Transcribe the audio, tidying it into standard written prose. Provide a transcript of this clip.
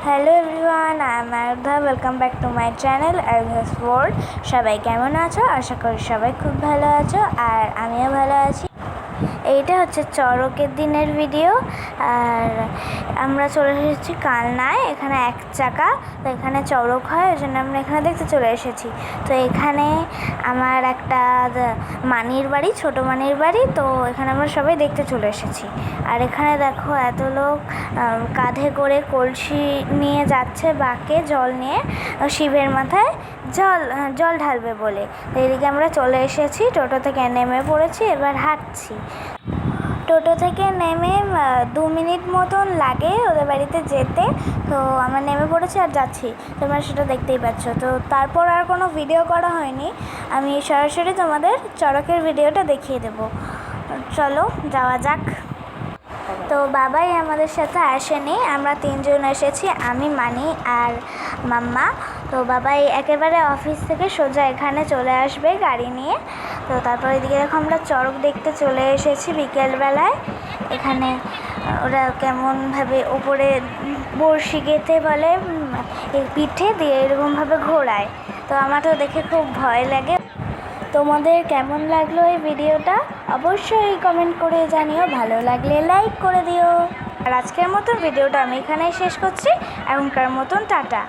Hello everyone, I am Aradhya. Welcome back to my channel Aradhya's world. সবাই কেমন আছো? আশা করি সবাই খুব ভালো আছো, আর আমিও ভালো আছি। এইটা হচ্ছে চড়কের দিনের ভিডিও, আর আমরা চলে এসেছি কালনায়। এখানে এক চাকা, তো এখানে চড়ক হয়, ওই জন্য আমরা এখানে দেখতে চলে এসেছি। তো এখানে আমার একটা মানির বাড়ি, ছোটো মানির বাড়ি, তো এখানে আমরা সবাই দেখতে চলে এসেছি। আর এখানে দেখো এত লোক কাঁধে করে কলসি নিয়ে যাচ্ছে বাঁকে, জল নিয়ে শিবের মাথায় জল ঢালবে বলে। তো এদিকে আমরা চলে এসেছি, টোটো থেকে নেমে পড়েছি, এবার হাঁটছি। টোটো থেকে নেমে 2 মিনিট মতন লাগে ওদের বাড়িতে যেতে। তো আমরা নেমে পড়েছি আর যাচ্ছি, তোমরা সেটা দেখতেই পাচ্ছ। তো তারপর আর কোনো ভিডিও করা হয়নি, আমি সরাসরি তোমাদের চড়কের ভিডিওটা দেখিয়ে দেবো। চলো যাওয়া যাক। তো বাবাই আমাদের সাথে আসেনি, আমরা 3 জন এসেছি, আমি, মানি আর মাম্মা। তো বাবাই একেবারে অফিস থেকে সোজা এখানে চলে আসবে গাড়ি নিয়ে। তো তারপর এদিকে দেখো আমরা চড়ক দেখতে চলে এসেছি বিকেলবেলায়। এখানে ওরা কেমনভাবে ওপরে বড়শি গেঁথে বলে পিঠে দিয়ে এরকমভাবে ঘোরায়। তো আমার তো দেখে খুব ভয় লাগে। তোমাদের কেমন লাগলো এই ভিডিওটা অবশ্যই কমেন্ট করে জানিও, ভালো লাগলে লাইক করে দিও। আর আজকের মতন ভিডিওটা আমি এখানেই শেষ করছি। এখনকার মতন টাটা।